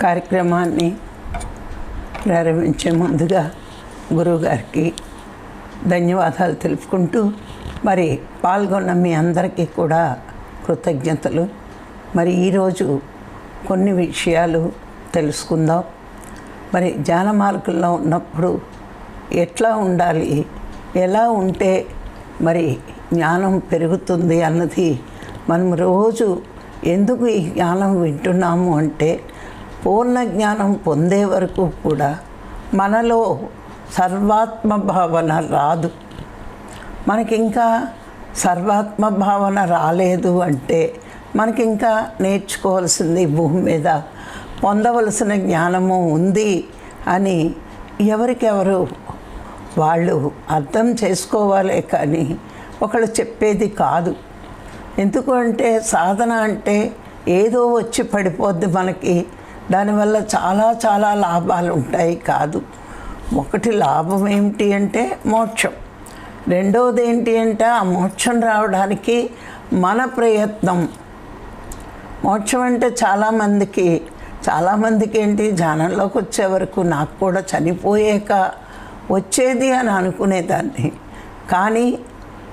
కార్యక్రమాన్ని ప్రారంభించే ముందుగా గురువుగారికి ధన్యవాదాలు తెలుపుకుంటూ మరి పాల్గొన్న మీ అందరికీ కూడా కృతజ్ఞతలు. మరి ఈరోజు కొన్ని విషయాలు తెలుసుకుందాం. మరి ధ్యాన మార్గంలో ఉన్నప్పుడు ఎట్లా ఉండాలి, ఎలా ఉంటే మరి జ్ఞానం పెరుగుతుంది అన్నది మనం రోజు ఎందుకు ఈ జ్ఞానం వింటున్నాము అంటే పూర్ణ జ్ఞానం పొందే వరకు కూడా మనలో సర్వాత్మ భావన రాదు. మనకింకా సర్వాత్మ భావన రాలేదు అంటే మనకింకా నేర్చుకోవాల్సింది భూమి మీద పొందవలసిన జ్ఞానము ఉంది అని ఎవరికెవరు వాళ్ళు అర్థం చేసుకోవాలే కానీ ఒకళ్ళు చెప్పేది కాదు. ఎందుకు అంటే సాధన అంటే ఏదో వచ్చి పడిపోద్ది మనకి, దానివల్ల చాలా లాభాలు ఉంటాయి కాదు. ఒకటి లాభం ఏమిటి అంటే మోక్షం, రెండవది ఏంటి అంటే ఆ మోక్షం రావడానికి మన ప్రయత్నం. మోక్షం అంటే చాలామందికి ఏంటి ధ్యానంలోకి వచ్చే వరకు నాకు కూడా చనిపోయాక వచ్చేది అని అనుకునేదాన్ని. కానీ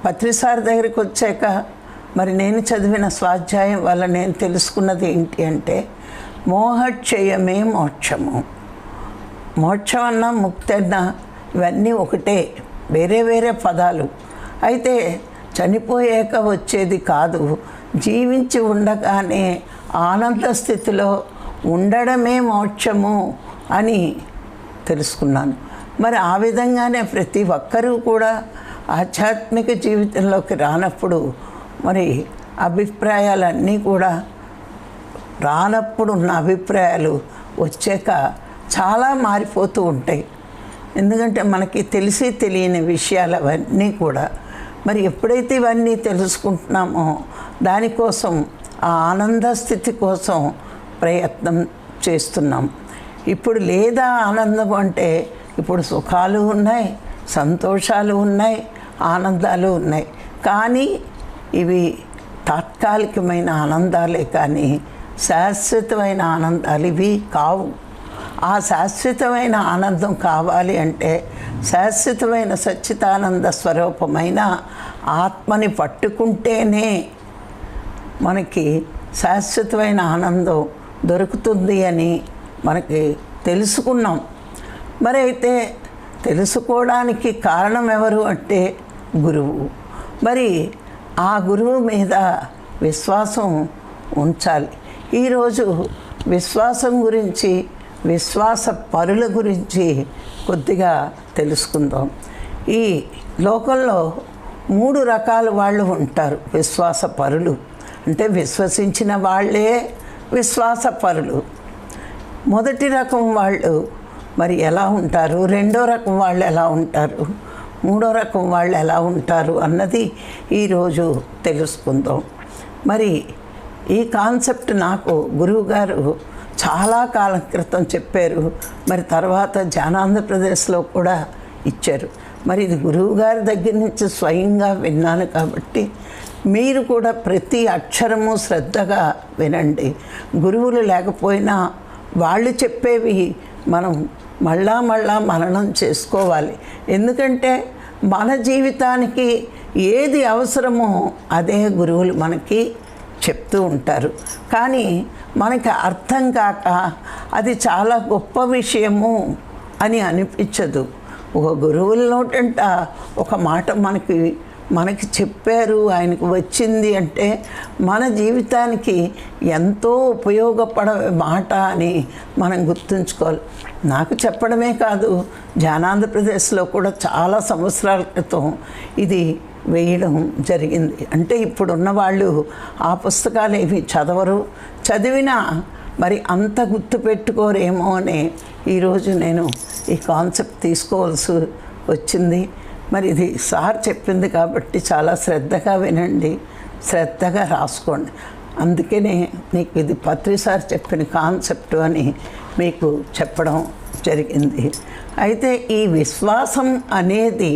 పత్రిసారి దగ్గరికి వచ్చాక మరి నేను చదివిన స్వాధ్యాయం వల్ల నేను తెలుసుకున్నది ఏంటి అంటే మోహక్షయమే మోక్షము. మోక్షం అన్నా ముక్తి అన్నా ఇవన్నీ ఒకటే, వేరే వేరే పదాలు. అయితే చనిపోయాక వచ్చేది కాదు, జీవించి ఉండగానే ఆనంద స్థితిలో ఉండడమే మోక్షము అని తెలుసుకున్నాను. మరి ఆ విధంగానే ప్రతి ఒక్కరూ కూడా ఆధ్యాత్మిక జీవితంలోకి రానప్పుడు మరి అభిప్రాయాలన్నీ కూడా రానప్పుడు ఉన్న అభిప్రాయాలు వచ్చాక చాలా మారిపోతూ ఉంటాయి. ఎందుకంటే మనకి తెలిసి తెలియని విషయాలు అవన్నీ కూడా మరి ఎప్పుడైతే ఇవన్నీ తెలుసుకుంటున్నామో దానికోసం ఆ ఆనంద స్థితి కోసం ప్రయత్నం చేస్తున్నాం. ఇప్పుడు లేదా ఆనందం అంటే ఇప్పుడు సుఖాలు ఉన్నాయి, సంతోషాలు ఉన్నాయి, ఆనందాలు ఉన్నాయి. కానీ ఇవి తాత్కాలికమైన ఆనందాలే కానీ శాశ్వతమైన ఆనందాలు ఇవి కావు. ఆ శాశ్వతమైన ఆనందం కావాలి అంటే శాశ్వతమైన సచ్చిదానంద స్వరూపమైన ఆత్మని పట్టుకుంటేనే మనకి శాశ్వతమైన ఆనందం దొరుకుతుంది అని మనకి తెలుసుకున్నాం. మరి అయితే తెలుసుకోవడానికి కారణం ఎవరు అంటే గురువు. మరి ఆ గురువు మీద విశ్వాసం ఉంచాలి. ఈరోజు విశ్వాసం గురించి, విశ్వాస పరుల గురించి కొద్దిగా తెలుసుకుందాం. ఈ లోకంలో 3 రకాల వాళ్ళు ఉంటారు విశ్వాస పరులు. అంటే విశ్వసించిన వాళ్ళే విశ్వాస పరులు. మొదటి రకం వాళ్ళు మరి ఎలా ఉంటారు, రెండో రకం వాళ్ళు ఎలా ఉంటారు, మూడో రకం వాళ్ళు ఎలా ఉంటారు అన్నది ఈరోజు తెలుసుకుందాం. మరి ఈ కాన్సెప్ట్ నాకు గురువుగారు చాలా కాలం క్రితం చెప్పారు. మరి తర్వాత ధ్యానాంధ్రప్రదేశ్లో కూడా ఇచ్చారు. మరి ఇది గురువుగారి దగ్గర నుంచి స్వయంగా విన్నాను కాబట్టి మీరు కూడా ప్రతి అక్షరము శ్రద్ధగా వినండి. గురువులు లేకపోయినా వాళ్ళు చెప్పేవి మనం మళ్ళా మననం చేసుకోవాలి. ఎందుకంటే మన జీవితానికి ఏది అవసరమో అదే గురువులు మనకి చెప్తూ ఉంటారు. కానీ మనకి అర్థం కాక అది చాలా గొప్ప విషయము అని అనిపించదు. ఒక గురువుల నోటంట ఒక మాట మనకి చెప్పారు, ఆయనకు వచ్చింది అంటే మన జీవితానికి ఎంతో ఉపయోగపడే మాట అని మనం గుర్తుంచుకోవాలి. నాకు చెప్పడమే కాదు, ధ్యానాంధ్రప్రదేశ్లో కూడా చాలా సంవత్సరాల క్రితం ఇది వేయడం జరిగింది. అంటే ఇప్పుడున్న వాళ్ళు ఆ పుస్తకాలు ఏవి చదవరు, చదివినా మరి అంత గుర్తుపెట్టుకోరేమో అని ఈరోజు నేను ఈ కాన్సెప్ట్ తీసుకోవాల్సి వచ్చింది. మరి ఇది సార్ చెప్పింది కాబట్టి చాలా శ్రద్ధగా వినండి, శ్రద్ధగా రాసుకోండి. అందుకనే మీకు ఇది పత్రి సార్ చెప్పిన కాన్సెప్ట్ అని మీకు చెప్పడం జరిగింది. అయితే ఈ విశ్వాసం అనేది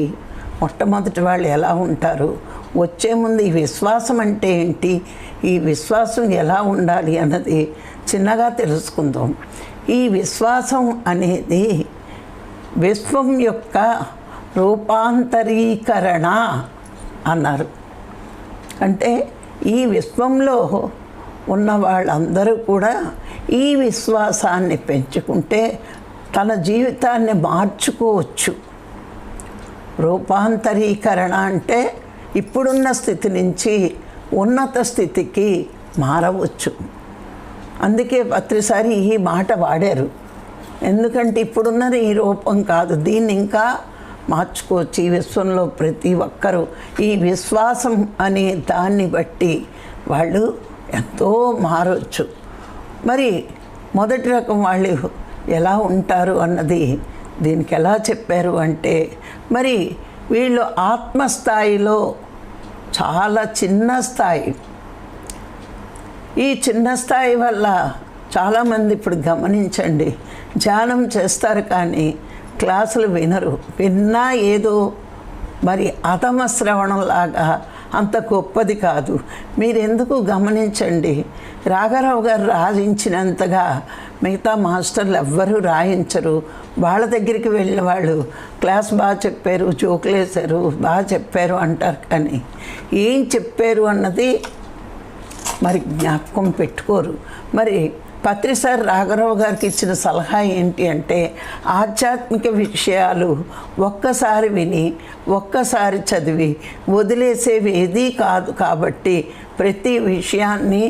మొట్టమొదటి వాళ్ళు ఎలా ఉంటారు, వచ్చే ముందు ఈ విశ్వాసం అంటే ఏంటి, ఈ విశ్వాసం ఎలా ఉండాలి అన్నది చిన్నగా తెలుసుకుందాం. ఈ విశ్వాసం అనేది విశ్వం యొక్క రూపాంతరీకరణ అన్నారు. అంటే ఈ విశ్వంలో ఉన్న వాళ్ళందరూ కూడా ఈ విశ్వాసాన్ని పెంచుకుంటే తన జీవితాన్ని మార్చుకోవచ్చు. రూపాంతరీకరణ అంటే ఇప్పుడున్న స్థితి నుంచి ఉన్నత స్థితికి మారవచ్చు. అందుకే ప్రతిసారి ఈ మాట వాడారు. ఎందుకంటే ఇప్పుడున్నది ఈ రూపం కాదు, దీన్ని ఇంకా మార్చుకోవచ్చు. ఈ విశ్వంలో ప్రతి ఒక్కరూ ఈ విశ్వాసం అనే దాన్ని బట్టి వాళ్ళు ఎంతో మారవచ్చు. మరి మొదటి రకం వాళ్ళు ఎలా ఉంటారు అన్నది దీనికి ఎలా చెప్పారు అంటే, మరి వీళ్ళు ఆత్మస్థాయిలో చాలా చిన్న స్థాయి. ఈ చిన్న స్థాయి వల్ల చాలామంది ఇప్పుడు గమనించండి, ధ్యానం చేస్తారు కానీ క్లాసులు వినరు. విన్నా ఏదో మరి అధమ శ్రవణంలాగా, అంత గొప్పది కాదు. మీరెందుకు గమనించండి, రాఘరావు గారు రాయించినంతగా మిగతా మాస్టర్లు ఎవ్వరూ రాయించరు. వాళ్ళ దగ్గరికి వెళ్ళిన వాళ్ళు క్లాస్ బాగా చెప్పారు, జోకులేశారు, బాగా చెప్పారు అంటారు, కానీ ఏం చెప్పారు అన్నది మరి జ్ఞాపకం పెట్టుకోరు. మరి పత్రిసారి రాఘరావు గారికి ఇచ్చిన సలహా ఏంటి అంటే, ఆధ్యాత్మిక విషయాలు ఒక్కసారి విని ఒక్కసారి చదివి వదిలేసేవి ఏదీ కాదు. కాబట్టి ప్రతి విషయాన్ని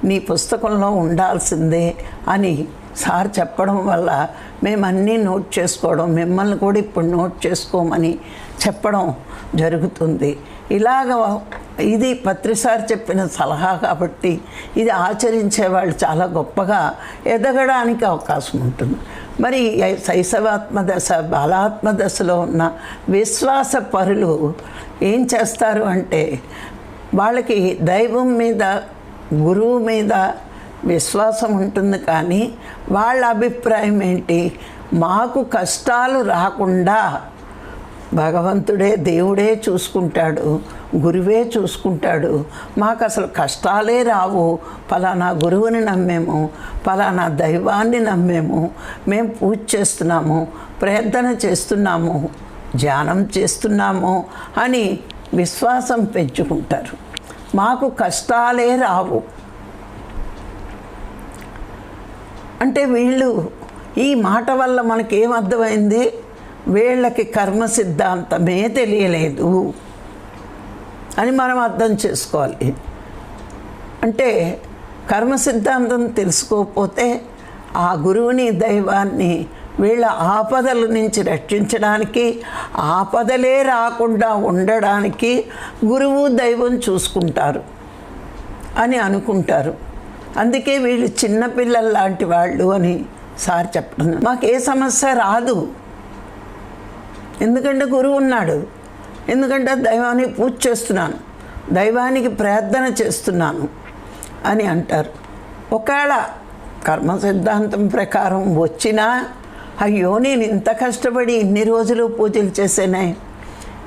నీ పుస్తకంలో ఉండాల్సిందే అని సార్ చెప్పడం వల్ల మేమన్నీ నోట్ చేసుకోవడం, మిమ్మల్ని కూడా ఇప్పుడు నోట్ చేసుకోమని చెప్పడం జరుగుతుంది. ఇలాగ ఇది పత్రిసారి చెప్పిన సలహా కాబట్టి ఇది ఆచరించే వాళ్ళు చాలా గొప్పగా ఎదగడానికి అవకాశం ఉంటుంది. మరి శైశవాత్మ దశ, బాలాత్మ దశలో ఉన్న విశ్వాస పరులు ఏం చేస్తారు అంటే, వాళ్ళకి దైవం మీద, గురువు మీద విశ్వాసం ఉంటుంది, కానీ వాళ్ళ అభిప్రాయం ఏంటి, మాకు కష్టాలు రాకుండా భగవంతుడే, దేవుడే చూసుకుంటాడు, గురువే చూసుకుంటాడు, మాకు అసలు కష్టాలే రావు, ఫలానా గురువుని నమ్మేము, ఫలానా దైవాన్ని నమ్మేము, మేము పూజ చేస్తున్నాము, ప్రార్థన చేస్తున్నాము, ధ్యానం చేస్తున్నాము అని విశ్వాసం పెంచుకుంటారు. మాకు కష్టాలే రావు అంటే వీళ్ళు, ఈ మాట వల్ల మనకేమర్థమైంది, వీళ్ళకి కర్మ సిద్ధాంతమే తెలియలేదు అని మనం అర్థం చేసుకోవాలి. అంటే కర్మ సిద్ధాంతం తెలుసుకోకపోతే ఆ గురువుని, దైవాన్ని వీళ్ళ ఆపదల నుంచి రక్షించడానికి, ఆపదలే రాకుండా ఉండడానికి గురువు, దైవం చూసుకుంటారు అని అనుకుంటారు. అందుకే వీళ్ళు చిన్నపిల్లల లాంటి వాళ్ళు అని సార్ చెప్పడం. మాకు ఏ సమస్య రాదు, ఎందుకంటే గురువు ఉన్నాడు, ఎందుకంటే దైవానికి పూజ చేస్తున్నాను, దైవానికి ప్రార్థన చేస్తున్నాను అని అంటారు. ఒకవేళ కర్మ సిద్ధాంతం ప్రకారం వచ్చినా, అయ్యో నేను ఇంత కష్టపడి ఇన్ని రోజులు పూజలు చేసేనే,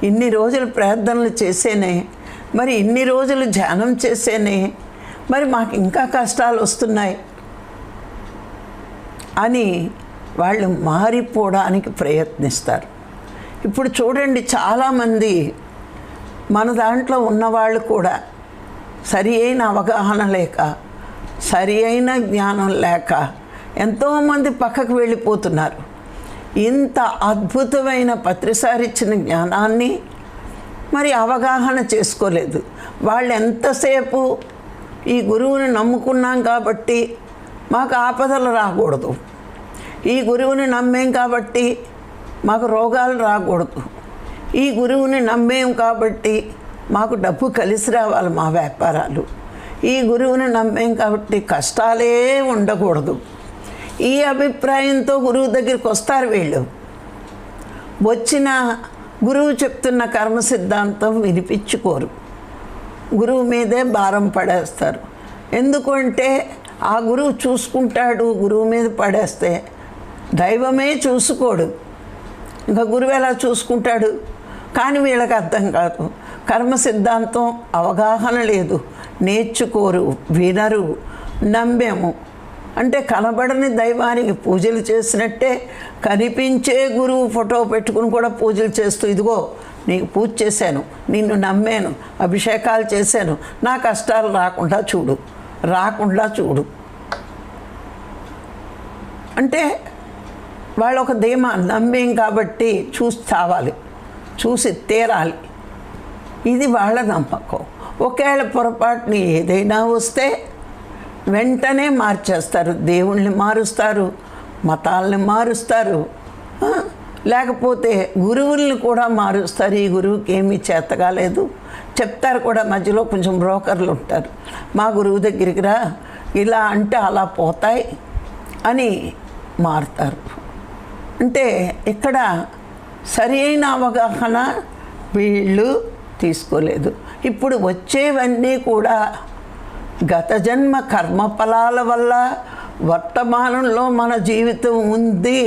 ఇన్ని రోజులు ప్రార్థనలు చేసేనే, మరి ఇన్ని రోజులు ధ్యానం చేసేనే, మరి మాకు ఇంకా కష్టాలు వస్తున్నాయి అని వాళ్ళు మారిపోవడానికి ప్రయత్నిస్తారు. ఇప్పుడు చూడండి, చాలామంది మన దాంట్లో ఉన్నవాళ్ళు కూడా సరి అయిన అవగాహన లేక, సరి అయిన జ్ఞానం లేక ఎంతోమంది పక్కకు వెళ్ళిపోతున్నారు. ఇంత అద్భుతమైన పత్రిసారి ఇచ్చిన జ్ఞానాన్ని మరి అవగాహన చేసుకోలేదు. వాళ్ళు ఎంతసేపు ఈ గురువుని నమ్ముకున్నాం కాబట్టి మాకు ఆపదలు రాకూడదు, ఈ గురువుని నమ్మేం కాబట్టి మాకు రోగాలు రాకూడదు, ఈ గురువుని నమ్మేం కాబట్టి మాకు డబ్బు కలిసి రావాలి మా వ్యాపారాలు, ఈ గురువుని నమ్మేం కాబట్టి కష్టాలే ఉండకూడదు, ఈ అభిప్రాయంతో గురువు దగ్గరికి వస్తారు. వీళ్ళు వచ్చిన గురువు చెప్తున్న కర్మ సిద్ధాంతం వినిపించుకోరు, గురువు మీదే భారం పడేస్తారు. ఎందుకంటే ఆ గురువు చూసుకుంటాడు, గురువు మీద పడేస్తే దైవమే చూసుకోడు, ఇంకా గురువు ఎలా చూసుకుంటాడు? కానీ వీళ్ళకి అర్థం కాదు, కర్మ సిద్ధాంతం అవగాహన లేదు, నేర్చుకోరు, వినరు, నమ్మేము. అంటే కనబడని దైవానికి పూజలు చేసినట్టే కనిపించే గురువు ఫోటో పెట్టుకుని కూడా పూజలు చేస్తూ, ఇదిగో నీకు పూజ చేశాను, నిన్ను నమ్మాను, అభిషేకాలు చేశాను, నా కష్టాలు రాకుండా చూడు అంటే వాళ్ళు ఒక ధీమా, నమ్మేం కాబట్టి చూసి తీరాలి. ఇది వాళ్ళ నమ్మకం. ఒకవేళ పొరపాటుని ఏదైనా వస్తే వెంటనే మార్చేస్తారు, దేవుళ్ళని మారుస్తారు, మతాలని మారుస్తారు, లేకపోతే గురువుల్ని కూడా మారుస్తారు. ఈ గురువుకి ఏమీ చేతగాలేదు చెప్తారు కూడా. మధ్యలో కొంచెం బ్రోకర్లు ఉంటారు, మా గురువు దగ్గరికి రా, ఇలా అంటే అలా పోతాయి అని మారుతారు. అంటే ఇక్కడ సరి అయిన అవగాహన వీళ్ళు తీసుకోలేదు. ఇప్పుడు వచ్చేవన్నీ కూడా గత జన్మ కర్మఫలాల వల్ల వర్తమానంలో మన జీవితం ఉంది.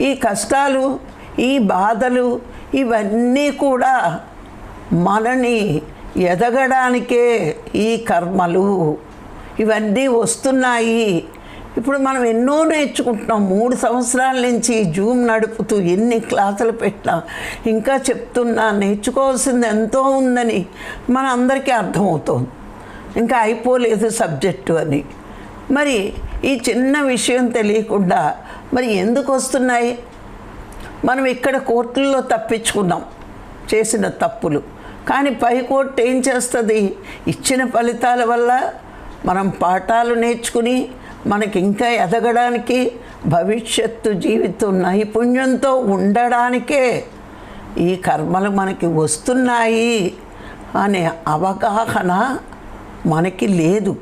ఈ కష్టాలు, ఈ బాధలు, ఇవన్నీ కూడా మనని ఎదగడానికే ఈ కర్మలు ఇవన్నీ వస్తున్నాయి. ఇప్పుడు మనం ఎన్నో నేర్చుకుంటున్నాం. 3 సంవత్సరాల నుంచి జూమ్ నడుపుతూ ఎన్ని క్లాసులు పెట్టినా ఇంకా చెప్తున్నా, నేర్చుకోవాల్సింది ఎంతో ఉందని మన అందరికీ అర్థమవుతోంది. ఇంకా అయిపోలేదు సబ్జెక్టు అని. మరి ఈ చిన్న విషయం తెలియకుండా మరి ఎందుకు వస్తున్నాయి? మనం ఇక్కడ కోర్టుల్లో తప్పించుకున్నాం చేసిన తప్పులు, కానీ పై కోర్టు ఏం చేస్తుంది? ఇచ్చిన ఫలితాల వల్ల మనం పాఠాలు నేర్చుకుని మనకి ఇంకా ఎదగడానికి, భవిష్యత్తు జీవితం నైపుణ్యంతో ఉండడానికే ఈ కర్మలు మనకి వస్తున్నాయి అనే అవగాహన మనకి లేదు.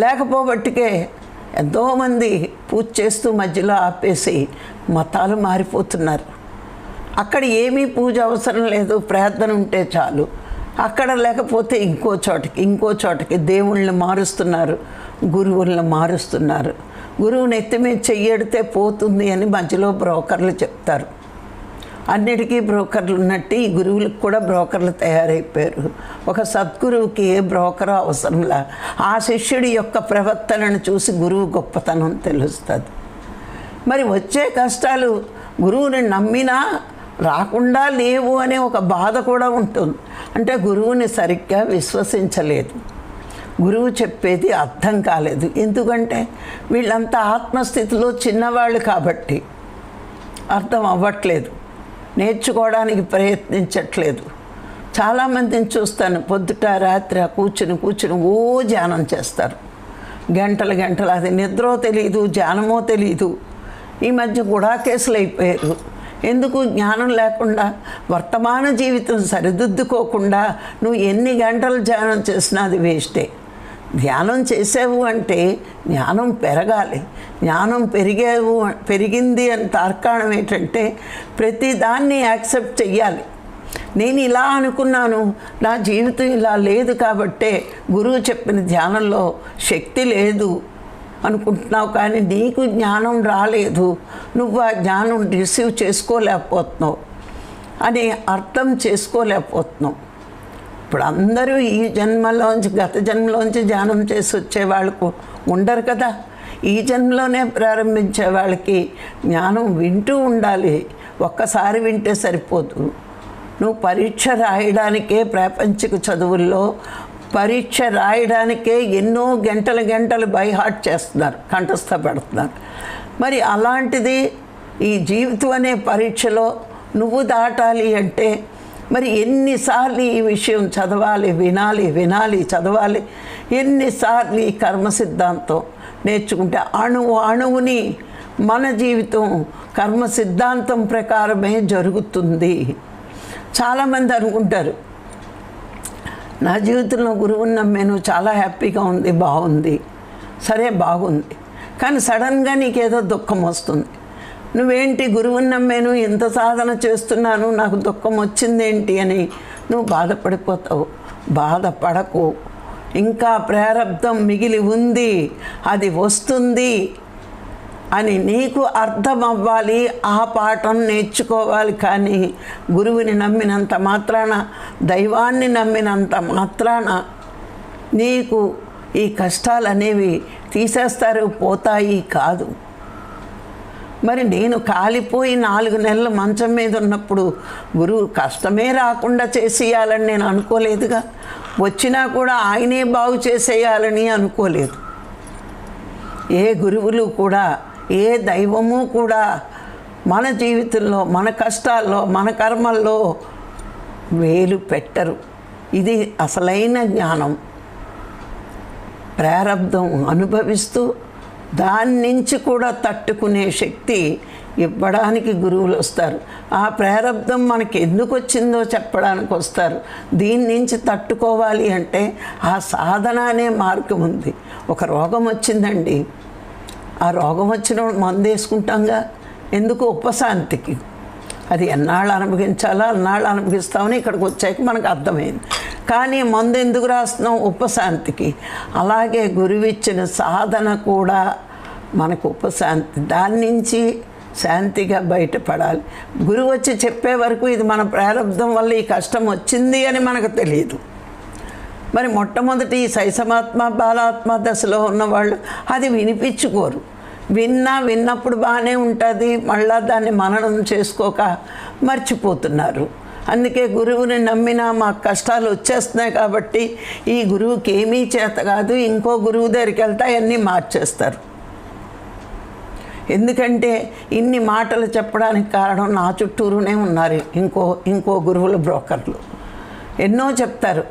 లేకపోబట్టికే ఎంతోమంది పూజ చేస్తూ మధ్యలో ఆపేసి మతాలు మారిపోతున్నారు. అక్కడ ఏమీ పూజ అవసరం లేదు, ప్రార్థన ఉంటే చాలు. అక్కడ లేకపోతే ఇంకో చోటకి దేవుళ్ళని మారుస్తున్నారు, గురువులను మారుస్తున్నారు. గురువుని ఎత్తి మీద చెయ్యడితే పోతుంది అని మధ్యలో బ్రోకర్లు చెప్తారు. అన్నిటికీ బ్రోకర్లు ఉన్నట్టు ఈ గురువులకు కూడా బ్రోకర్లు తయారైపోయారు. ఒక సద్గురువుకి ఏ బ్రోకర్ అవసరంలా, ఆ శిష్యుడి యొక్క ప్రవర్తనను చూసి గురువు గొప్పతనం తెలుస్తుంది. మరి వచ్చే కష్టాలు గురువుని నమ్మినా రాకుండా లేవు అనే ఒక బాధ కూడా ఉంటుంది. అంటే గురువుని సరిగ్గా విశ్వసించలేదు, గురువు చెప్పేది అర్థం కాలేదు. ఎందుకంటే వీళ్ళంతా ఆత్మస్థితిలో చిన్నవాళ్ళు కాబట్టి అర్థం అవ్వట్లేదు, నేర్చుకోవడానికి ప్రయత్నించట్లేదు. చాలామందిని చూస్తాను, పొద్దుట రాత్రి కూర్చుని ఓ ధ్యానం చేస్తారు, గంటలు. అది నిద్రో తెలియదు, ధ్యానమో తెలియదు. ఈ మధ్య కూడా కేసులు అయిపోయారు. ఎందుకు? జ్ఞానం లేకుండా, వర్తమాన జీవితం సరిదిద్దుకోకుండా నువ్వు ఎన్ని గంటలు ధ్యానం చేసినా అది వేస్టే. ధ్యానం చేసావు అంటే జ్ఞానం పెరగాలి. జ్ఞానం పెరిగింది అని తార్కాణం ఏంటంటే ప్రతిదాన్ని యాక్సెప్ట్ చెయ్యాలి. నేను ఇలా అనుకున్నాను, నా జీవితం ఇలా లేదు కాబట్టే గురువు చెప్పిన ధ్యానంలో శక్తి లేదు అనుకుంటున్నావు, కానీ నీకు జ్ఞానం రాలేదు, నువ్వు ఆ జ్ఞానం రిసీవ్ చేసుకోలేకపోతున్నావు అని అర్థం చేసుకోలేకపోతున్నావు. ఇప్పుడు అందరూ ఈ జన్మలోంచి, గత జన్మలోంచి ధ్యానం చేసి వచ్చే వాళ్ళకు ఉండరు కదా. ఈ జన్మలోనే ప్రారంభించే వాళ్ళకి జ్ఞానం వింటూ ఉండాలి. ఒక్కసారి వింటే సరిపోదు. నువ్వు పరీక్ష రాయడానికే, ప్రాపంచిక చదువుల్లో పరీక్ష రాయడానికే ఎన్నో గంటలు బై హార్ట్ చేస్తున్నారు, కంఠస్థ పెడుతున్నారు. మరి అలాంటిది ఈ జీవితం అనే పరీక్షలో నువ్వు దాటాలి అంటే మరి ఎన్నిసార్లు ఈ విషయం చదవాలి, వినాలి, చదవాలి. ఎన్నిసార్లు ఈ కర్మ సిద్ధాంతం నేర్చుకుంటే అణువుని మన జీవితం కర్మ సిద్ధాంతం ప్రకారమే జరుగుతుంది. చాలామంది అనుకుంటారు, నా జీవితంలో గురువుని నమ్మాను, చాలా హ్యాపీగా ఉంది, బాగుంది. సరే బాగుంది, కానీ సడన్గా నీకేదో దుఃఖం వస్తుంది. నువ్వేంటి గురువుని నమ్మాను, ఇంత సాధన చేస్తున్నాను, నాకు దుఃఖం వచ్చిందేంటి అని నువ్వు బాధపడిపోతావు. బాధపడకు, ఇంకా ప్రారబ్ధం మిగిలి ఉంది, అది వస్తుంది అని నీకు అర్థం అవ్వాలి. ఆ పాఠం నేర్చుకోవాలి. కానీ గురువుని నమ్మినంత మాత్రాన, దైవాన్ని నమ్మినంత మాత్రాన నీకు ఈ కష్టాలు అనేవి తీసేస్తారు, పోతాయి కాదు. మరి నేను కాలిపోయి 4 నెలలు మంచం మీద ఉన్నప్పుడు గురువు కష్టమే రాకుండా చేసేయాలని నేను అనుకోలేదుగా. వచ్చినా కూడా ఆయనే బాగు చేసేయాలని అనుకోలేదు. ఏ గురువులు కూడా, ఏ దైవము కూడా మన జీవితంలో, మన కష్టాల్లో, మన కర్మల్లో వేలు పెట్టరు. ఇది అసలైన జ్ఞానం. ప్రారబ్ధం అనుభవిస్తూ దాని నుంచి కూడా తట్టుకునే శక్తి ఇవ్వడానికి గురువులు వస్తారు. ఆ ప్రారబ్ధం మనకి ఎందుకు వచ్చిందో చెప్పడానికి వస్తారు. దీని నుంచి తట్టుకోవాలి అంటే ఆ సాధన అనే మార్గం ఉంది. ఒక రోగం వచ్చిందండి, ఆ రోగం వచ్చిన మందు వేసుకుంటాంగా, ఎందుకు? ఉపశాంతికి. అది ఎన్నాళ్ళు అనుభవించాలో అన్నాళ్ళు అనుభవిస్తామని ఇక్కడికి వచ్చాక మనకు అర్థమైంది. కానీ మందు ఎందుకు రాస్తున్నాం? ఉపశాంతికి. అలాగే గురువు ఇచ్చిన సాధన కూడా మనకు ఉపశాంతి. దాని నుంచి శాంతిగా బయటపడాలి. గురువు వచ్చి చెప్పే వరకు ఇది మన ప్రారంధం వల్ల ఈ కష్టం వచ్చింది అని మనకు తెలియదు. మరి మొట్టమొదటి ఈ శైశవాత్మ బాలాత్మ దశలో ఉన్నవాళ్ళు అది వినిపించుకోరు. విన్నప్పుడు బాగానే ఉంటుంది, మళ్ళా దాన్ని మననం చేసుకోక మర్చిపోతున్నారు. అందుకే గురువుని నమ్మినా మాకు కష్టాలు వచ్చేస్తున్నాయి కాబట్టి ఈ గురువుకి ఏమీ చేత కాదు, ఇంకో గురువు దగ్గరికి వెళ్తే అవన్నీ మార్చేస్తారు. ఎందుకంటే ఇన్ని మాటలు చెప్పడానికి కారణం నా చుట్టూరునే ఉన్నారు ఇంకో గురువుల బ్రోకర్లు. ఎన్నో చెప్తారు,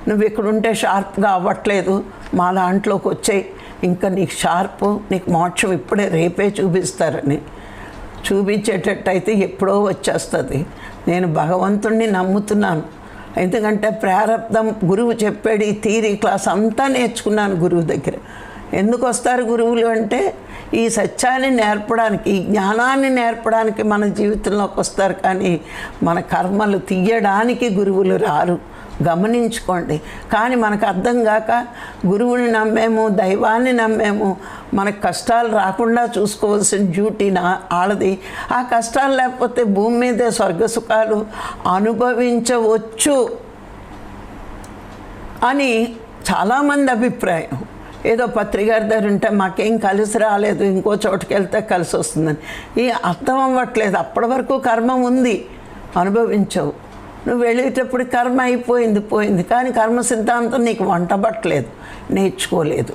నువ్వు ఇక్కడుంటే షార్ప్గా అవ్వట్లేదు, మా దాంట్లోకి వచ్చాయి, ఇంకా నీకు షార్పు, నీకు మోక్షం ఇప్పుడే రేపే చూపిస్తారని. చూపించేటట్టయితే ఎప్పుడో వచ్చేస్తుంది. నేను భగవంతుణ్ణి నమ్ముతున్నాను. ఎందుకంటే ప్రారబ్ధం గురువు చెప్పాడు. ఈ థియరీ క్లాస్ అంతా నేర్చుకున్నాను గురువు దగ్గర. ఎందుకు వస్తారు గురువులు అంటే ఈ సత్యాన్ని నేర్పడానికి, ఈ జ్ఞానాన్ని నేర్పడానికి మన జీవితంలోకి వస్తారు. కానీ మన కర్మలు తీయడానికి గురువులు రారు. గమనించుకోండి. కానీ మనకు అర్థం కాక గురువుని నమ్మేము, దైవాన్ని నమ్మేము. మనకు కష్టాలు రాకుండా చూసుకోవాల్సిన డ్యూటీ ఆడది. ఆ కష్టాలు లేకపోతే భూమి మీదే స్వర్గసుఖాలు అనుభవించవచ్చు అని చాలామంది అభిప్రాయం. ఏదో పత్రికారి దగ్గర ఉంటే మాకేం కలిసి రాలేదు, ఇంకో చోటుకి వెళ్తే కలిసి వస్తుందని. ఈ అర్థం అవ్వట్లేదు. అప్పటి వరకు కర్మ ఉంది, అనుభవించవు. నువ్వు వెళ్ళేటప్పుడు కర్మ పోయింది. కానీ కర్మ సిద్ధాంతం నీకు వంటబట్టలేదు, నేర్చుకోలేదు.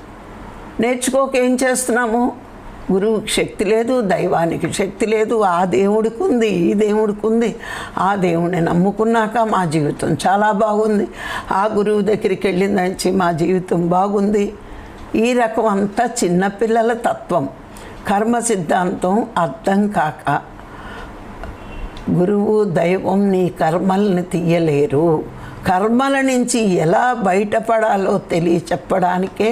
నేర్చుకోక ఏం చేస్తున్నాము? గురువుకి శక్తి లేదు, దైవానికి శక్తి లేదు. ఆ దేవుడికి ఉంది, ఈ దేవుడికి ఉంది. ఆ దేవుడిని నమ్ముకున్నాక మా జీవితం చాలా బాగుంది. ఆ గురువు దగ్గరికి వెళ్ళిందని మా జీవితం బాగుంది. ఈ రకం అంతా చిన్నపిల్లల తత్వం. కర్మ సిద్ధాంతం అర్థం కాక గురువు దైవం నీ కర్మల్ని తీయలేరు. కర్మల నుంచి ఎలా బయటపడాలో చెప్పడానికే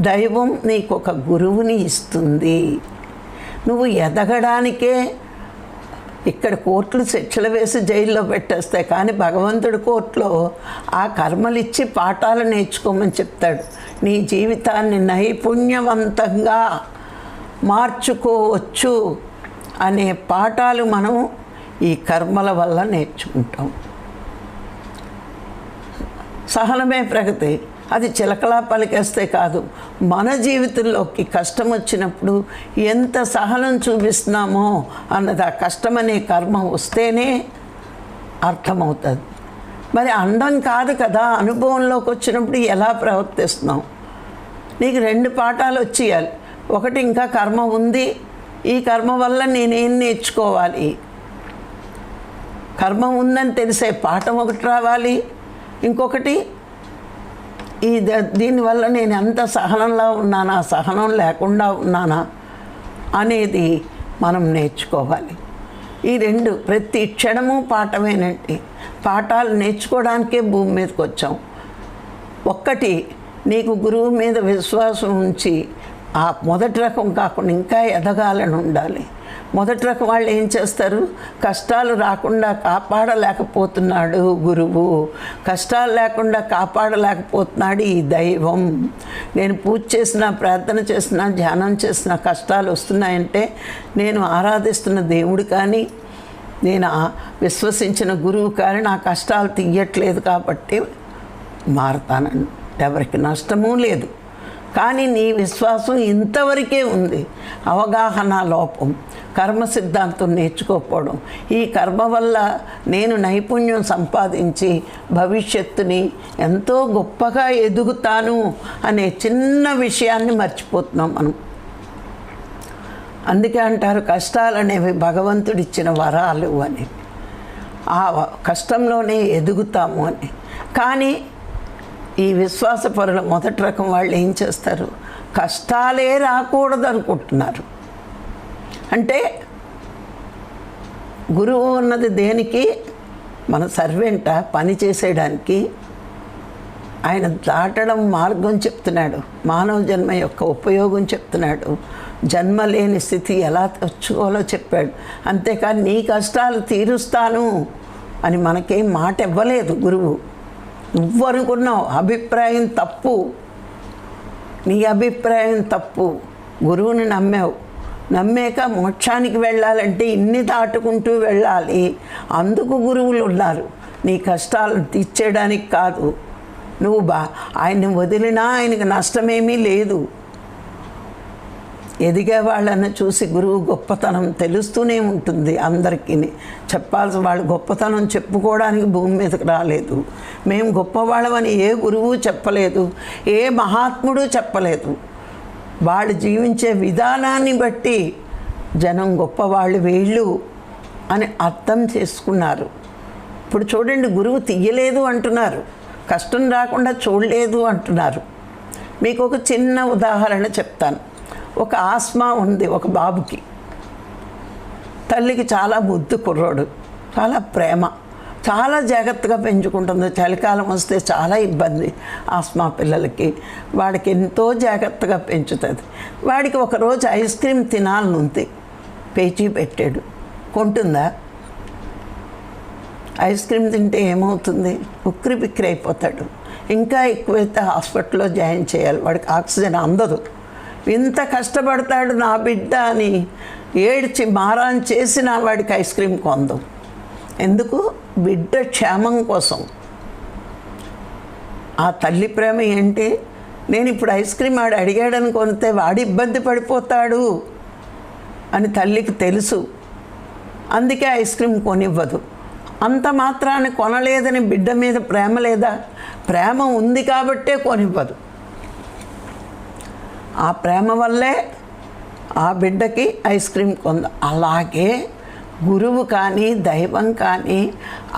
దైవం నీకు ఒక గురువుని ఇస్తుంది. నువ్వు ఎదగడానికే ఇక్కడ కోర్టులు శిక్షలు వేసి జైల్లో పెట్టేస్తాయి. కానీ భగవంతుడి కోర్టులో ఆ కర్మలు ఇచ్చి పాఠాలు నేర్చుకోమని చెప్తాడు. నీ జీవితాన్ని నైపుణ్యవంతంగా మార్చుకోవచ్చు అనే పాఠాలు మనం ఈ కర్మల వల్ల నేర్చుకుంటాం. సహనమే ప్రగతి. అది చిలకలా పలికేస్తే కాదు, మన జీవితంలోకి కష్టం వచ్చినప్పుడు ఎంత సహనం చూపిస్తున్నామో అన్నది ఆ కష్టమనే కర్మ వస్తేనే అర్థమవుతుంది. మరి అందం కాదు కదా, అనుభవంలోకి వచ్చినప్పుడు ఎలా ప్రవర్తిస్తున్నాం. నీకు 2 పాఠాలు వచ్చేయాలి. ఒకటి, ఇంకా కర్మ ఉంది, ఈ కర్మ వల్ల నేనేం నేర్చుకోవాలి. కర్మ ఉందని తెలిసే పాఠం ఒకటి రావాలి. ఇంకొకటి, దీనివల్ల నేను ఎంత సహనంలో ఉన్నానా, సహనం లేకుండా ఉన్నానా అనేది మనం నేర్చుకోవాలి. ఈ 2 ప్రతి క్షణము పాఠమేనండి. పాఠాలు నేర్చుకోవడానికే భూమి మీదకి వచ్చాం. ఒక్కటి, నీకు గురువు మీద విశ్వాసం ఉంచి ఆ మొదటి రకం కాకుండా ఇంకా ఎదగాలని ఉండాలి. మొదటి రకం వాళ్ళు ఏం చేస్తారు? కష్టాలు రాకుండా కాపాడలేకపోతున్నాడు గురువు, కష్టాలు లేకుండా కాపాడలేకపోతున్నాడు ఈ దైవం. నేను పూజ చేసినా, ప్రార్థన చేసినా, ధ్యానం చేసినా కష్టాలు వస్తున్నాయంటే నేను ఆరాధిస్తున్న దేవుడు కానీ, నేను విశ్వసించిన గురువు కానీ నా కష్టాలు తీయట్లేదు కాబట్టి మారతానండి. ఎవరికి నష్టమూ లేదు. కానీ నీ విశ్వాసం ఇంతవరకే ఉంది. అవగాహన లోపం, కర్మ సిద్ధాంతం నేర్చుకోకపోవడం. ఈ కర్మ వల్ల నేను నైపుణ్యం సంపాదించి భవిష్యత్తుని ఎంతో గొప్పగా ఎదుగుతాను అనే చిన్న విషయాన్ని మర్చిపోతున్నాం మనం. అందుకే అంటారు కష్టాలు అనేవి భగవంతుడిచ్చిన వరాలు అని. ఆ కష్టంలోనే ఎదుగుతాము అని. కానీ ఈ విశ్వాసపరుల మొదటి రకం వాళ్ళు ఏం చేస్తారు? కష్టాలే రాకూడదు అనుకుంటున్నారు. అంటే గురువు ఉన్నది దేనికి? మన సర్వెంట పని చేసేయడానికి. ఆయన దాటడం మార్గం చెప్తున్నాడు, మానవ జన్మ యొక్క ఉపయోగం చెప్తున్నాడు, జన్మ లేని స్థితి ఎలా తెచ్చుకోవాలో చెప్పాడు. అంతేకాని నీ కష్టాలు తీరుస్తాను అని మనకేం మాట ఇవ్వలేదు గురువు. నువ్వు అనుకున్నావు, అభిప్రాయం తప్పు, నీ అభిప్రాయం తప్పు. గురువుని నమ్మావు, నమ్మేక మోక్షానికి వెళ్ళాలంటే ఇన్ని దాటుకుంటూ వెళ్ళాలి. అందుకు గురువులు ఉన్నారు, నీ కష్టాలను తీర్చేయడానికి కాదు. నువ్వు ఆయన్ని వదిలినా ఆయనకి నష్టమేమీ లేదు. ఎదిగే వాళ్ళని చూసి గురువు గొప్పతనం తెలుస్తూనే ఉంటుంది అందరికీ. చెప్పాల్సిన వాళ్ళు గొప్పతనం చెప్పుకోవడానికి భూమి మీదకి రాలేదు. మేము గొప్పవాళ్ళమని ఏ గురువు చెప్పలేదు, ఏ మహాత్ముడు చెప్పలేదు. వాళ్ళు జీవించే విధానాన్ని బట్టి జనం గొప్పవాళ్ళు వీళ్ళు అని అర్థం చేసుకున్నారు. ఇప్పుడు చూడండి, గురువు తీయలేదు అంటున్నారు, కష్టం రాకుండా చూడలేదు అంటున్నారు. మీకు ఒక చిన్న ఉదాహరణ చెప్తాను. ఒక ఆస్మా ఉంది ఒక బాబుకి. తల్లికి చాలా ముద్దు కుర్రోడు, చాలా ప్రేమ, చాలా జాగ్రత్తగా పెంచుకుంటుంది. చలికాలం వస్తే చాలా ఇబ్బంది ఆస్మా పిల్లలకి. వాడికి ఎంతో జాగ్రత్తగా పెంచుతుంది. వాడికి ఒకరోజు ఐస్ క్రీమ్ తినాలని ఉంది, పేచీ పెట్టాడు. కొంటుందా? ఐస్ క్రీమ్ తింటే ఏమవుతుంది? ఉక్కిరి బిక్కిరి అయిపోతాడు. ఇంకా ఎక్కువైతే హాస్పిటల్లో జాయిన్ చేయాలి, వాడికి ఆక్సిజన్ అందదు. ఇంత కష్టపడతాడు నా బిడ్డ అని ఏడ్చి మారాన్ చేసిన వాడికి ఐస్ క్రీమ్ కొందాం. ఎందుకు? బిడ్డ క్షేమం కోసం. ఆ తల్లి ప్రేమ ఏంటి? నేను ఇప్పుడు ఐస్ క్రీమ్ వాడు అడిగాడని కొనితే వాడు ఇబ్బంది పడిపోతాడు అని తల్లికి తెలుసు. అందుకే ఐస్ క్రీమ్ కొనివ్వదు. అంత మాత్రాన్ని కొనలేదని బిడ్డ మీద ప్రేమ లేదా? ప్రేమ ఉంది కాబట్టే కొనివ్వదు. ఆ ప్రేమ వల్లే ఆ బిడ్డకి ఐస్ క్రీమ్ కొంద. అలాగే గురువు కానీ దైవం కానీ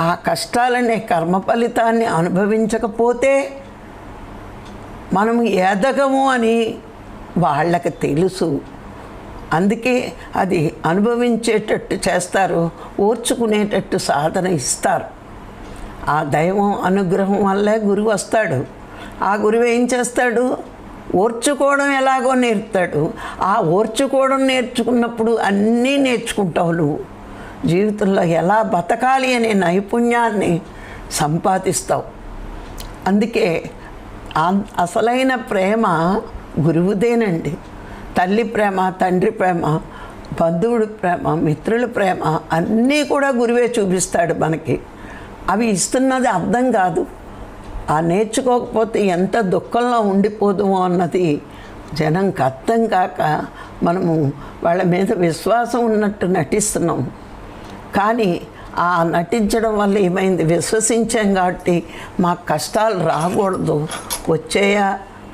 ఆ కష్టాలనే కర్మ ఫలితాన్ని అనుభవించకపోతే మనం ఎదగము అని వాళ్ళకి తెలుసు. అందుకే అది అనుభవించేటట్టు చేస్తారు, ఓర్చుకునేటట్టు సాధన ఇస్తారు. ఆ దైవం అనుగ్రహం వల్లే గురువు వస్తాడు. ఆ గురువు ఏం చేస్తాడు? ఓర్చుకోవడం ఎలాగో నేర్పుతాడు. ఆ ఓర్చుకోవడం నేర్చుకున్నప్పుడు అన్నీ నేర్చుకుంటావు. నువ్వు జీవితంలో ఎలా బతకాలి అనే నైపుణ్యాన్ని సంపాదిస్తావు. అందుకే అసలైన ప్రేమ గురువుదేనండి. తల్లి ప్రేమ, తండ్రి ప్రేమ, బంధువుడి ప్రేమ, మిత్రుల ప్రేమ అన్నీ కూడా గురువే చూపిస్తాడు మనకి. అవి ఇస్తున్నది అర్థం కాదు. ఆ నేర్చుకోకపోతే ఎంత దుఃఖంలో ఉండిపోదుమో అన్నది జనంకి అర్థం కాక మనము వాళ్ళ మీద విశ్వాసం ఉన్నట్టు నటిస్తున్నాం. కానీ ఆ నటించడం వల్ల ఏమైంది? విశ్వసించాం కాబట్టి మాకు కష్టాలు రాకూడదు, వచ్చేయా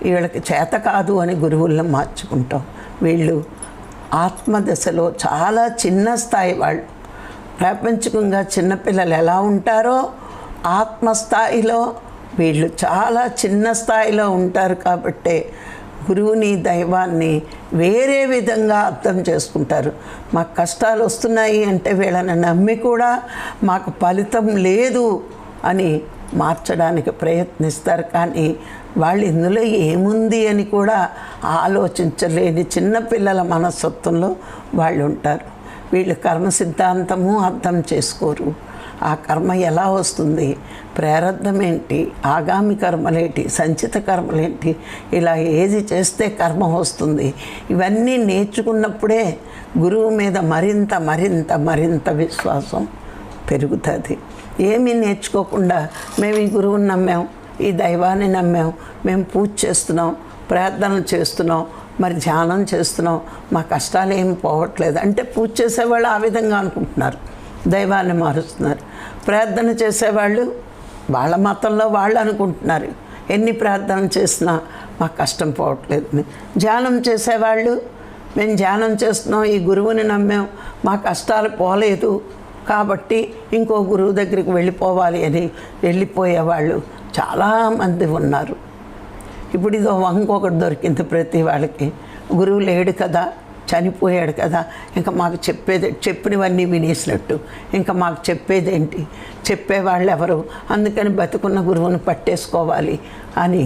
వీళ్ళకి చేత కాదు అని గురువులను మార్చుకుంటాం. వీళ్ళు ఆత్మదశలో చాలా చిన్న స్థాయి వాళ్ళు. ప్రాపంచికంగా చిన్నపిల్లలు ఎలా ఉంటారో ఆత్మస్థాయిలో వీళ్ళు చాలా చిన్న స్థాయిలో ఉంటారు. కాబట్టే గురువుని దైవాన్ని వేరే విధంగా అర్థం చేసుకుంటారు. మాకు కష్టాలు వస్తున్నాయి అంటే వీళ్ళని నమ్మి కూడా మాకు ఫలితం లేదు అని మార్చడానికి ప్రయత్నిస్తారు. కానీ వాళ్ళు ఇందులో ఏముంది అని కూడా ఆలోచించలేని చిన్నపిల్లల మనస్తత్వంలో వాళ్ళు ఉంటారు. వీళ్ళు కర్మ సిద్ధాంతము అర్థం చేసుకోరు. ఆ కర్మ ఎలా వస్తుంది, ప్రారబ్ధం ఏంటి, ఆగామి కర్మలేంటి, సంచిత కర్మలేంటి, ఇలా ఏది చేస్తే కర్మ వస్తుంది, ఇవన్నీ నేర్చుకున్నప్పుడే గురువు మీద మరింత మరింత మరింత విశ్వాసం పెరుగుతుంది. ఏమీ నేర్చుకోకుండా మేము ఈ గురువుని నమ్మాం, ఈ దైవాన్ని నమ్మాం, మేము పూజ చేస్తున్నాం, ప్రార్థనలు చేస్తున్నాం, మరి ధ్యానం చేస్తున్నాం, మా కష్టాలు ఏం పోవట్లేదు అంటే పూజ చేసేవాళ్ళు ఆ విధంగా అనుకుంటున్నారు, దైవాన్ని మారుస్తున్నారు. ప్రార్థన చేసేవాళ్ళు వాళ్ళ మతంలో వాళ్ళు అనుకుంటున్నారు, ఎన్ని ప్రార్థన చేసినా మాకు కష్టం పోవట్లేదు. ధ్యానం చేసేవాళ్ళు మేము ధ్యానం చేస్తున్నాం, ఈ గురువుని నమ్మాం, మా కష్టాలు పోలేదు కాబట్టి ఇంకో గురువు దగ్గరికి వెళ్ళిపోవాలి అని వెళ్ళిపోయేవాళ్ళు చాలామంది ఉన్నారు. ఇప్పుడు ఇదో ఇంకొకటి దొరికింది ప్రతి వాళ్ళకి, గురువు లేడు కదా, చనిపోయాడు కదా, ఇంకా మాకు చెప్పినవన్నీ వినేసినట్టు, ఇంకా మాకు చెప్పేదేంటి, చెప్పేవాళ్ళు ఎవరు, అందుకని బతుకున్న గురువుని పట్టేసుకోవాలి అని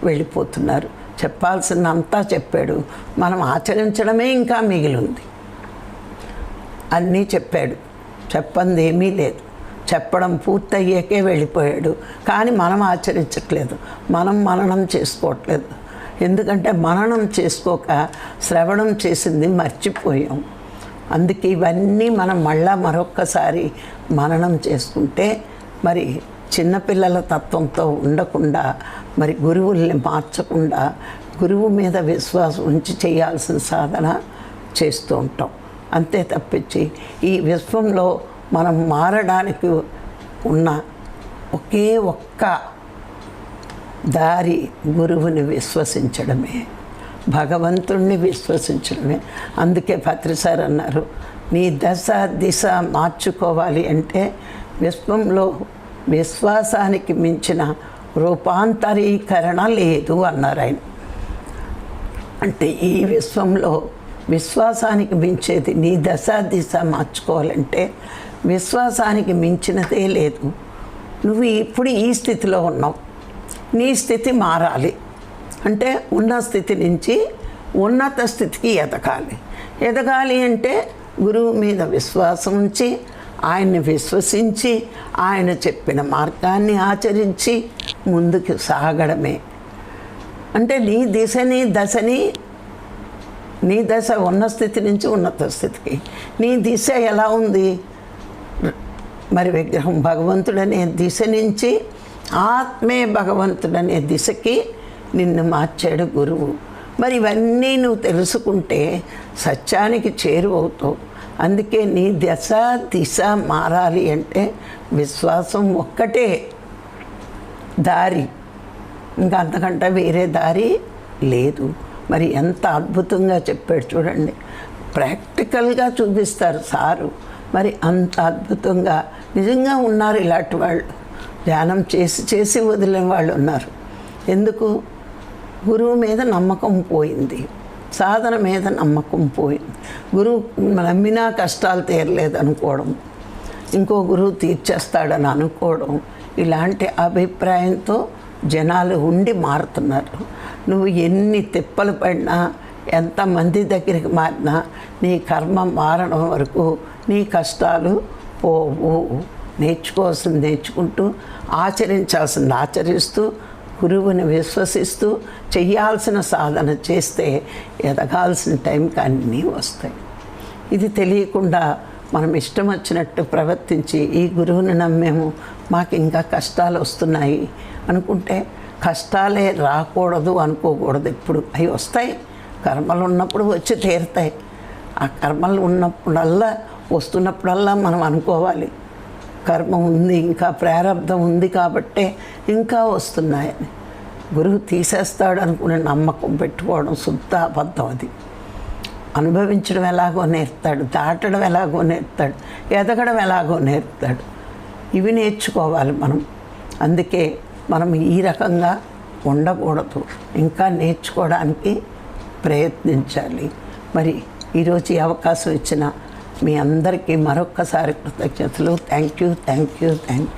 వెళ్ళిపోతున్నారు. చెప్పాల్సిందంతా చెప్పాడు, మనం ఆచరించడమే ఇంకా మిగిలింది. అన్నీ చెప్పాడు, చెప్పంది ఏమీ లేదు, చెప్పడం పూర్తయ్యాకే వెళ్ళిపోయాడు. కానీ మనం ఆచరించట్లేదు, మనం మననం చేసుకోవట్లేదు. ఎందుకంటే మననం చేసుకోక శ్రవణం చేసింది మర్చిపోయాం. అందుకే ఇవన్నీ మనం మళ్ళా మరొక్కసారి మననం చేసుకుంటే మరి చిన్నపిల్లల తత్వంతో ఉండకుండా, మరి గురువుల్ని మార్చకుండా గురువు మీద విశ్వాసం ఉంచి చేయాల్సిన సాధన చేస్తూ ఉంటాం. అంతే తప్పించి ఈ విశ్వంలో మనం మారడానికి ఉన్న ఒకే ఒక్క దారి గురువుని విశ్వసించడమే, భగవంతుణ్ణి విశ్వసించడమే. అందుకే పత్రిసార్ అన్నారు, నీ దశ దిశ మార్చుకోవాలి అంటే విశ్వంలో విశ్వాసానికి మించిన రూపాంతరీకరణ లేదు అన్నారు ఆయన. అంటే ఈ విశ్వంలో విశ్వాసానికి మించేది, నీ దశ దిశ మార్చుకోవాలంటే విశ్వాసానికి మించినదే లేదు. నువ్వు ఇప్పుడు ఈ స్థితిలో ఉన్నావు, నీ స్థితి మారాలి అంటే ఉన్న స్థితి నుంచి ఉన్నత స్థితికి ఎదగాలి. ఎదగాలి అంటే గురువు మీద విశ్వాసం ఉంచి, ఆయన్ని విశ్వసించి, ఆయన చెప్పిన మార్గాన్ని ఆచరించి ముందుకు సాగడమే. అంటే నీ దిశని దశని, నీ దశ ఉన్న స్థితి నుంచి ఉన్నత స్థితికి, నీ దిశ ఎలా ఉంది, మరి విగ్రహం భగవంతుడనే దిశ నుంచి ఆత్మే భగవంతుడనే దిశకి నిన్ను మార్చాడు గురువు. మరి ఇవన్నీ నువ్వు తెలుసుకుంటే సత్యానికి చేరువవుతావు. అందుకే నీ దశ దిశ మారాలి అంటే విశ్వాసం ఒక్కటే దారి, ఇంకా అంతకంటే వేరే దారి లేదు. మరి ఎంత అద్భుతంగా చెప్పాడు చూడండి, ప్రాక్టికల్గా చూపిస్తారు సారు. మరి అంత అద్భుతంగా నిజంగా ఉన్నారు ఇలాంటి వాళ్ళు, ధ్యానం చేసి చేసి వదిలిన వాళ్ళు ఉన్నారు. ఎందుకు? గురువు మీద నమ్మకం పోయింది, సాధన మీద నమ్మకం పోయింది. గురువు నమ్మినా కష్టాలు తీరలేదు అనుకోవడం, ఇంకో గురువు తీర్చేస్తాడని అనుకోవడం, ఇలాంటి అభిప్రాయంతో జనాలు ఉండి మారుతున్నారు. నువ్వు ఎన్ని తిప్పలు పడినా, ఎంతమంది దగ్గరికి మారినా నీ కర్మ మారడం వరకు నీ కష్టాలు పోవు. నేర్చుకోవాల్సింది నేర్చుకుంటూ, ఆచరించాల్సింది ఆచరిస్తూ, గురువుని విశ్వసిస్తూ చెయ్యాల్సిన సాధన చేస్తే ఎదగాల్సిన టైంకి అన్నీ వస్తాయి. ఇది తెలియకుండా మనం ఇష్టం వచ్చినట్టు ప్రవర్తించి ఈ గురువుని నమ్మేము, మాకు ఇంకా కష్టాలు వస్తున్నాయి అనుకుంటే కష్టాలే రాకూడదు అనుకోకూడదు. ఎప్పుడు అవి వస్తాయి, కర్మలు ఉన్నప్పుడు వచ్చి తీరుతాయి. ఆ కర్మలు ఉన్నప్పుడల్లా వస్తున్నప్పుడల్లా మనం అనుకోవాలి, కర్మ ఉంది, ఇంకా ప్రారంధం ఉంది కాబట్టే ఇంకా వస్తున్నాయని. గురువు తీసేస్తాడు అనుకునే నమ్మకం పెట్టుకోవడం శుద్ధ అబద్ధం. అది అనుభవించడం ఎలాగో నేర్పుతాడు, దాటడం ఎలాగో నేర్పుతాడు, ఎదగడం ఎలాగో నేర్పుతాడు. ఇవి నేర్చుకోవాలి మనం. అందుకే మనం ఈ రకంగా ఉండకూడదు, ఇంకా నేర్చుకోవడానికి ప్రయత్నించాలి. మరి ఈరోజు ఈ అవకాశం ఇచ్చిన మీ అందరికీ మరొక్కసారి కృతజ్ఞతలు. Thank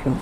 you.